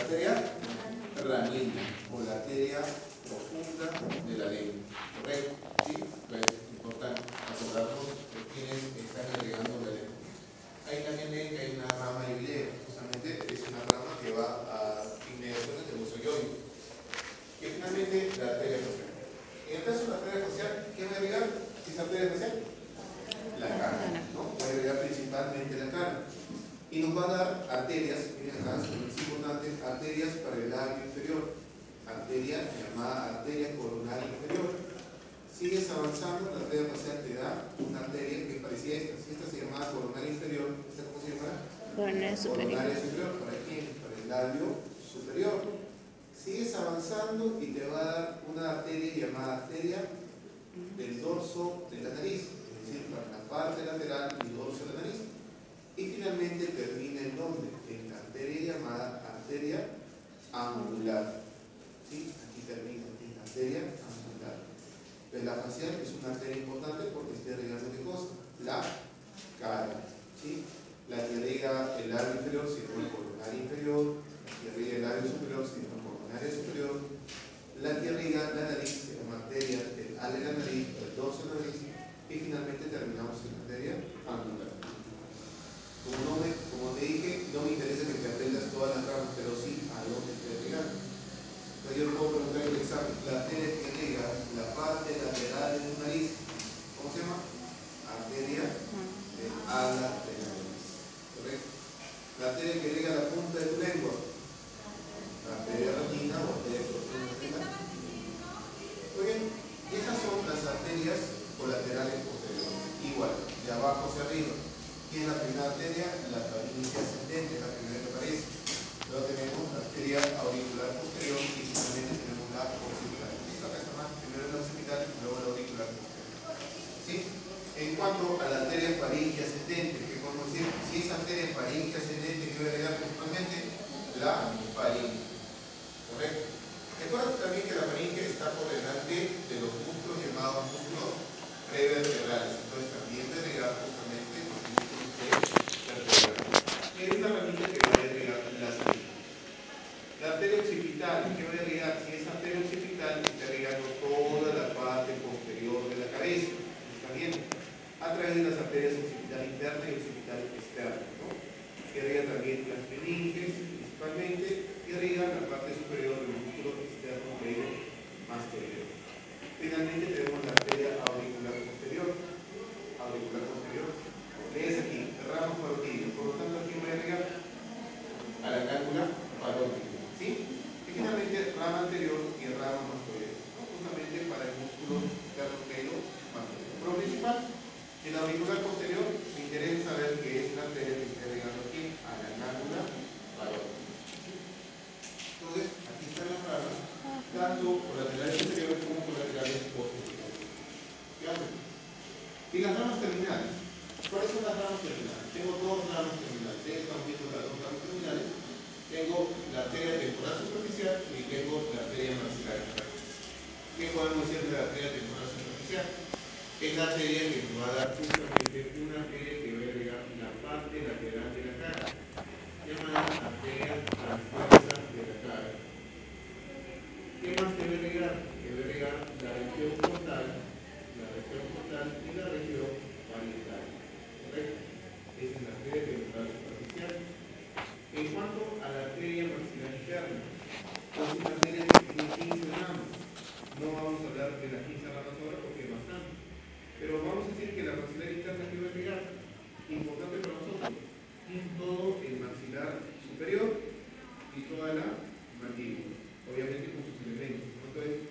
arteria raníana o la arteria profunda de la lengua. ¿Correcto? ¿Sí? Pues es importante acordarnos de quienes están agregando la lengua. Ahí también ven que hay una rama de hilera. Justamente es una rama que va a inmediaciones del hueso yoico. Y finalmente la arteria facial. En el caso de la arteria facial, ¿qué va a agregar? ¿Si es arteria facial? La cara, ¿no? Va a agregar principalmente la cara. Y nos va a dar arterias, miren acá, es importante, arterias para el labio inferior. Arteria llamada arteria coronaria inferior. Sigues avanzando, la arteria facial te da una arteria que parecía esta. Si esta se llamaba coronaria inferior, ¿esta cómo se llama? Coronaria superior. Coronaria superior, ¿para quién? Para el labio superior. Sigues avanzando y te va a dar una arteria llamada arteria del dorso de la nariz, es decir, para la parte lateral y dorso de la nariz. Y finalmente termina en donde? En la arteria llamada arteria angular. ¿Sí? Aquí termina en la arteria angular. Pero la facial es una arteria importante porque está irrigando ¿qué cosa? La cara. ¿Sí? La que irriga el labio inferior se llama coronaria inferior, la que irriga el labio superior se llama coronaria superior, la que irriga la nariz se llama arteria del ala de la nariz, del dorso de la nariz, y finalmente terminamos en la arteria angular. Como te dije, no me interesa que te aprendas todas las ramas, pero sí a dónde te irrigando. Entonces yo le puedo preguntar en el examen, la arteria que irriga la parte lateral de tu nariz, ¿cómo se llama? Arteria del ala de la nariz. ¿Correcto? La arteria que irriga la punta de tu lengua, la arteria raníana o arteria profunda de la lengua. Muy bien, y esas son las arterias colaterales posteriores. Igual, de abajo hacia arriba. ¿Quién es la primera arteria? La faringe ascendente, la primera que aparece. Luego tenemos la arteria auricular posterior y finalmente tenemos la occipital. Esta está más, primero la occipital y luego la auricular posterior. ¿Sí? En cuanto a la arteria faringe ascendente, ¿qué podemos decir? Si esa arteria faringe ascendente, ¿qué va a agregar principalmente? La faringe. ¿Correcto? Recuerda también que la faringe está por delante de los músculos llamados músculos prevertebrales. Entonces también va a agregar justamente los músculos prevertebrales. Y hay una ramita que va a agregar la siguiente. La arteria occipital, ¿qué va a agregar? Si es arteria occipital, está agregando toda la parte posterior de la cabeza. ¿Está bien? A través de las arterias occipital interna y occipital externa, ¿no? Que agrega también las meninges, principalmente, y agrega la parte superior del músculo externo medio posterior. Finalmente tenemos la arteria auricular posterior. Auricular posterior. Lees aquí, rama parótida. Por lo tanto, aquí voy a agregar a la cáncula parótida. ¿Sí? Y finalmente, rama anterior y rama posterior. ¿No? Justamente para el músculo externo medio posterior. Pero principal, en la auricular posterior, me interesa saber que es una arteria que está agregando aquí a la cáncula parótida. Entonces, aquí están las ramas, tanto colaterales superiores como colaterales posteriores. ¿Qué hacen? Y las ramas terminales. ¿Cuáles son las ramas terminales? Tengo dos ramas terminales. Ustedes están viendo las dos ramas terminales. Tengo la arteria temporal superficial y tengo la arteria maxilar. ¿Qué podemos decir de la arteria temporal superficial? Es la arteria que nos va a dar justamente una arteria que va a agregar la parte lateral de la cara, llamada arteria transversa de la cara. ¿Qué más debe agregar? Debe agregar la región frontal y la región parietal. ¿Correcto? Esa es la arteria temporal superficial. En cuanto a la arteria maxilar interna, es una arteria que tiene 15 ramas. No vamos a hablar de las 15 ramas ahora porque es bastante. Pero vamos a decir que la maxilar interna que va a agregar, importante para nosotros, es todo el maxilar superior y toda la mandíbula, obviamente con sus elementos. Entonces,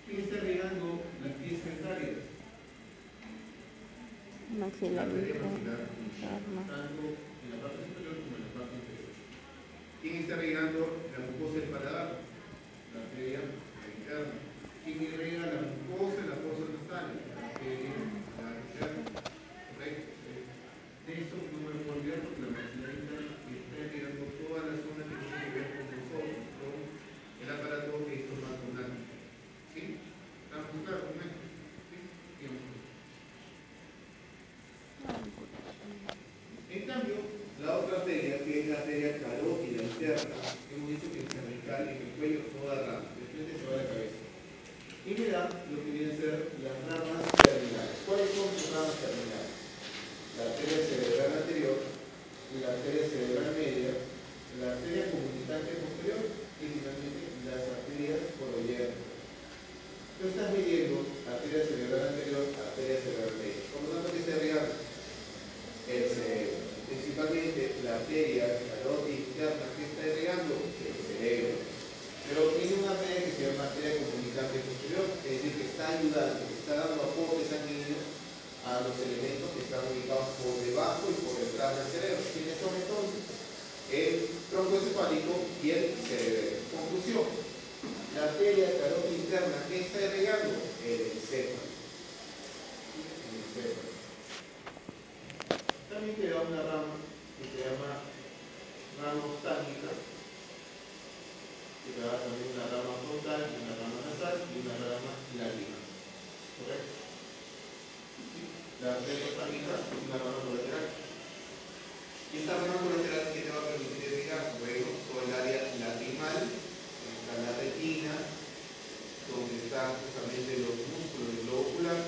¿quién está agregando las piezas dentarias? Maxilar La arteria interna. maxilar, tanto en la parte superior como en la parte inferior. ¿Quién está agregando la mucosa del paladar? La arteria interna. ¿Quién agrega la mucosa en la fosa nasal? La arteria interna. ¿Correcto? De eso no me puedo olvidar porque la maxilar interna está agregando toda la zona que tiene que ver con nosotros, con el aparato estomacal. ¿Sí? ¿Estamos claros con esto? ¿Sí? Digamos. En cambio, la otra arteria, que es la arteria carótida interna, hemos dicho que está cervical, en el cuello, toda rama. De frente se va a la cabeza. Y me da lo que viene a ser las ramas terminales. ¿Cuáles son sus ramas terminales? La arteria cerebral anterior, la arteria cerebral media, la arteria comunicante posterior y finalmente las arterias coroidales. Tú estás midiendo arteria cerebral anterior, arteria cerebral media. Por lo tanto, ¿qué está irrigando? El cerebro. Principalmente la arteria carótida interna que está irrigando el cerebro. Pero tiene una arteria que se llama arteria comunicante posterior, es decir, que está ayudando, que está dando aporte sanguíneo a los elementos que están ubicados por debajo y por detrás del cerebro. ¿Quiénes son entonces? El tronco encefálico y el cerebro. Conclusión: la arteria carótida interna que está irrigando el encéfalo. También te da una rama que se llama rama oftálmica, que te da también una rama frontal, una rama nasal y una rama lagrimal. ¿Correcto? La arteria oftálmica es una rama colateral. Y esta rama colateral que te va a permitir irrigar luego todo el área lagrimal, donde está la retina, donde están justamente los músculos del globo ocular,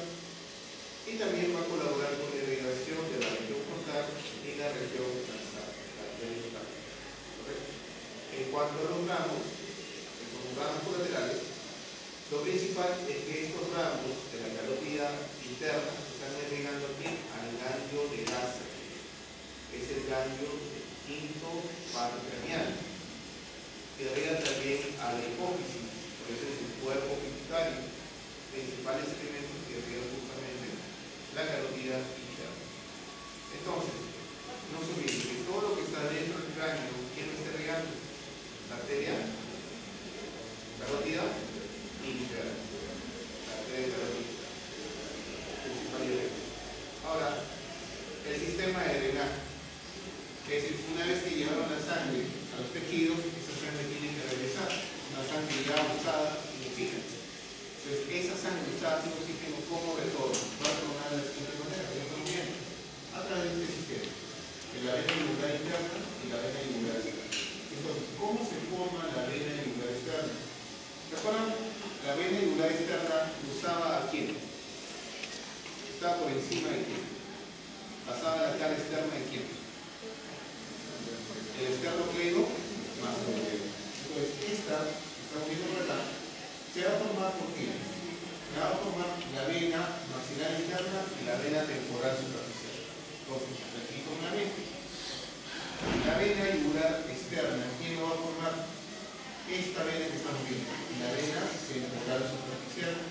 y también va a colaborar con la irrigación de la región frontal y la región nasal, la arteria oftálmica. ¿Correcto? En cuanto a los ramos, que son ramos colaterales, lo principal es que estos ramos de la carótida interna están irrigando aquí al ganglio de Lasser, que es el ganglio del quinto paro craneal. Irriga también a la hipófisis, por eso es el cuerpo pituitario, principales elementos que irrigan justamente la carótida interna. Entonces, no se olviden que todo lo que está dentro del cráneo, ¿quién lo está irrigando? La arteria carótida interna. La arteria carótida principal y directa. Ahora, el sistema de drenaje. Es decir, una vez que llevaron la sangre a los tejidos, esa sangre tiene que regresar. Una sangre ya usada sin oxígeno. Entonces, esa sangre usada sin oxígeno, ¿cómo retorna? Va a retornar de la siguiente manera, ya estamos viendo, a través de este sistema, de la vena yugular interna y la vena yugular externa. Entonces, ¿cómo se forma la vena yugular externa? ¿Se acuerdan? La vena yugular externa usaba a quién? Estaba por encima de quién. Pasaba la cara externa de quién. El esternocleido más el dedo. Entonces, esta, estamos viendo por acá, se va a formar por qué? Se va a formar la vena maxilar interna y la vena temporal superficial. Entonces, repito nuevamente. La vena yugular externa, ¿quién lo va a formar? Esta vena que estamos viendo, la vena temporal superficial.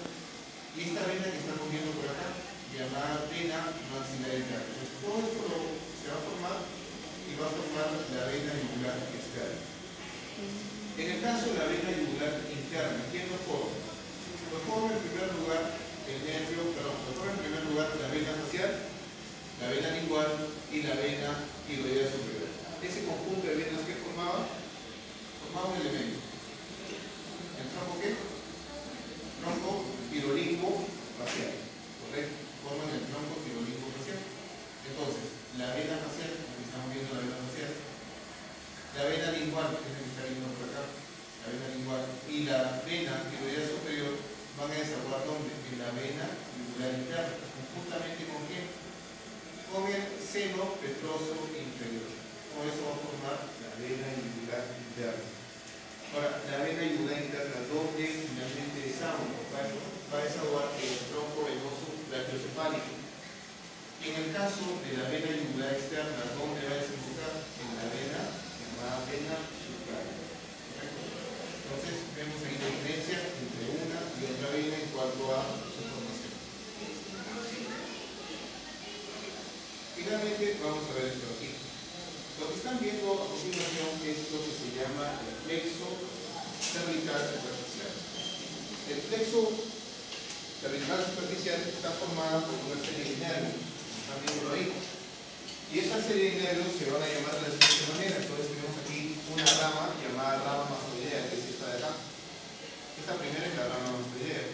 Y esta vena que estamos viendo por acá, llamada vena maxilar interna. Entonces, todo esto se va a formar y va a formar la vena yugular externa. En el caso de la vena yugular interna, ¿quién lo forma? Lo forma en primer lugar el nervio, perdón, lo forma en primer lugar la vena facial, la vena lingual y la vena tiroidea superior. Ese conjunto de venas que formaba un elemento. ¿El tronco qué? Tronco tirolingo facial. ¿Correcto? Forman el tronco tirolingo facial. Entonces, la vena facial, aquí estamos viendo la vena facial, la vena lingual, que es la que está viendo por acá, la vena lingual, y la vena tiroidea superior van a desaguar ¿dónde? En la vena yugular interna, conjuntamente con quién? Con el seno petroso inferior. Con eso va a formar la vena yugular interna. Ahora, la vena yugular interna, ¿dónde finalmente desagua? Va a desaguar en el tronco venoso brachiocefálico. Y en el caso de la vena yugular externa, ¿dónde va a desembocar? En la vena llamada vena subcránea. Entonces, vemos ahí la diferencia entre una y otra vena en cuanto a su formación. Finalmente, vamos a ver esto aquí. Lo que están viendo a continuación es lo que se llama el plexo cervical superficial. El plexo cervical superficial está formado por una serie de nervios, están viendo ahí. Y esa serie de nervios se van a llamar de la siguiente manera. Entonces tenemos aquí una rama llamada rama mastoidea, que es esta de acá. Esta primera es la rama mastoidea.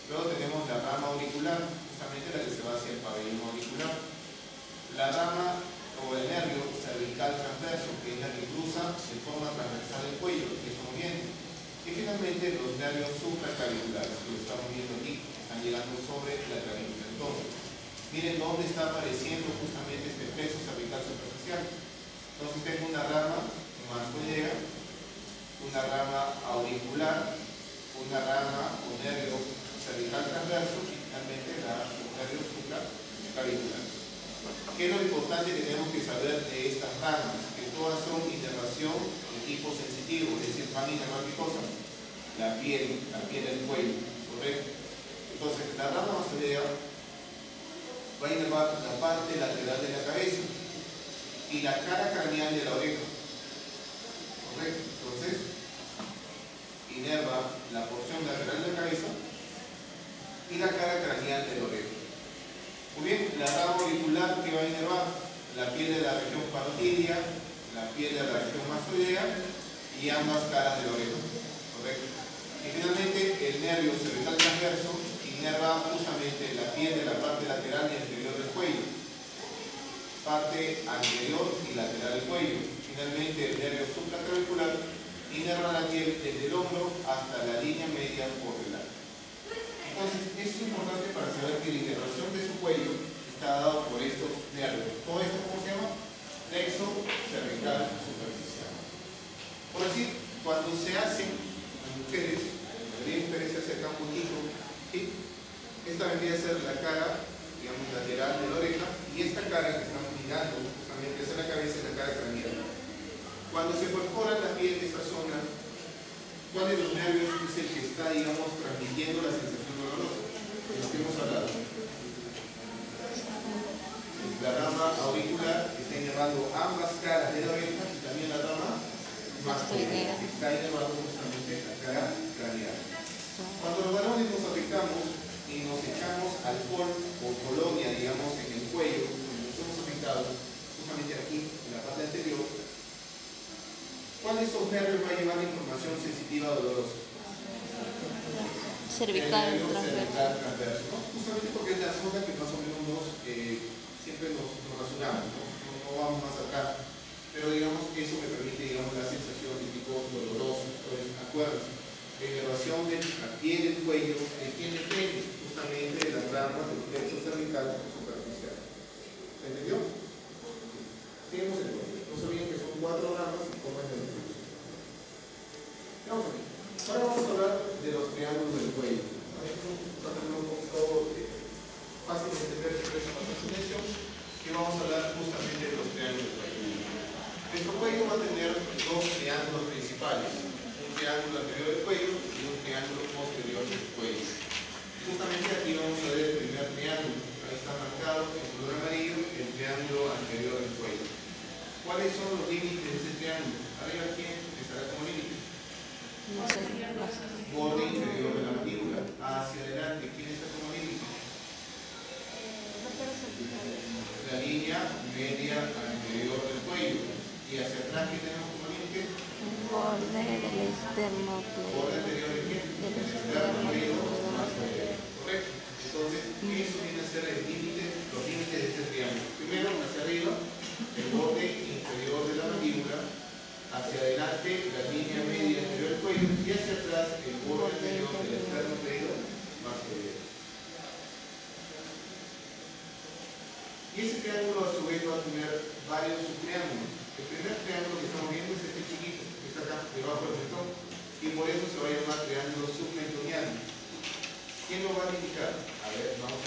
Luego tenemos la rama auricular, justamente la que se va hacia el pabellón auricular. La rama o el nervio cervical transverso, que es la que cruza de forma transversal el cuello, que estamos viendo. nervios supraclaviculares, que lo estamos viendo aquí, están llegando sobre la clavícula. Entonces, miren dónde está apareciendo justamente este plexo cervical superficial. Entonces tengo una rama mastoidea, una rama auricular, una rama o nervio cervical transverso y finalmente los nervios supraclaviculares. ¿Qué es lo importante que tenemos que saber de estas ramas? Que todas son inervación de tipo sensitivo, es decir, van a inervar qué cosa? La piel del cuello, ¿correcto? Entonces, la rama mastoidea va a inervar la parte lateral de la cabeza y la cara craneal de la oreja, ¿correcto? Entonces, inerva la porción lateral de la cabeza y la cara craneal de la oreja. Muy bien, la rama auricular que va a inervar la piel de la región parotidia, la piel de la región mastoidea y ambas caras de la oreja, ¿correcto? Y finalmente el nervio cervical transverso inerva justamente la piel de la parte lateral y anterior del cuello, parte anterior y lateral del cuello. Finalmente el nervio supraclavicular inerva la piel desde el hombro hasta la línea media por delante. Entonces, es importante para saber que la inervación de su cuello está dado por estos nervios. Todo esto, ¿cómo se llama? Plexo cervical superficial. Por decir, cuando se hacen las mujeres, la mayoría de mujeres se acercan un poquito, ¿sí? Esta vendría a ser la cara, digamos, lateral de la oreja, y esta cara que estamos mirando justamente hacia la cabeza es la cara craneal. Cuando se perfora la piel de esta zona, ¿cuál de los nervios es el que está, digamos, transmitiendo la sensación dolorosa? De lo que hemos hablado. La rama auricular está inervando ambas caras de la oreja y también la rama mastoidea está inervando justamente la cara craneal. Cuando los varones nos afectamos y nos echamos alcohol o colonia, digamos, en el cuello, cuando nos hemos afectado, justamente aquí, en la parte anterior, ¿cuál de estos nervios va a llevar la información sensitiva dolorosa? Cervical transverso, ¿no? Justamente porque es la zona que más o menos siempre nos rasuramos, ¿no? Vamos más acá, pero digamos que eso me permite, digamos, la sensación de tipo doloroso. Entonces, acuérdense, la inervación de la piel del cuello, ¿de quién depende? Justamente de las ramas del plexo cervical superficial. ¿Se entendió? Seguimos el cuello. No se olviden que son 4 ramas y forman el cuello. Vamos aquí. Ahora vamos a hablar de los triángulos del cuello. Para tener un poquito fácil de entender que es más silencio, que vamos a hablar justamente de los triángulos del cuello. Nuestro cuello va a tener 2 triángulos principales, un triángulo anterior del cuello y un triángulo posterior del cuello. Justamente aquí vamos a ver el primer triángulo. Ahí está marcado en color amarillo el triángulo anterior del cuello. ¿Cuáles son los límites de ese triángulo? Arriba, ¿quién estará como límite? No sé, no sé. Borde inferior de la mandíbula. Hacia adelante, ¿quién está como límite? La línea media anterior del cuello. Y hacia atrás, ¿qué tenemos como límite? Borde del externo pleno. ¿Borde anterior de quién? Del externo pleno mastoideo. Correcto. Entonces, eso viene a ser el límite, los límites de este triángulo. Primero, hacia arriba, el borde inferior de la mandíbula. Hacia adelante, la línea media anterior del cuello. Y hacia atrás, el borde anterior del externo pleno mastoideo. Y ese triángulo a su vez va a tener varios subtriángulos. El primer triángulo que estamos viendo es este chiquito, que está acá debajo del mentón, y por eso se va a llamar triángulo submentoniano. ¿Quién lo va a indicar? A ver, vamos a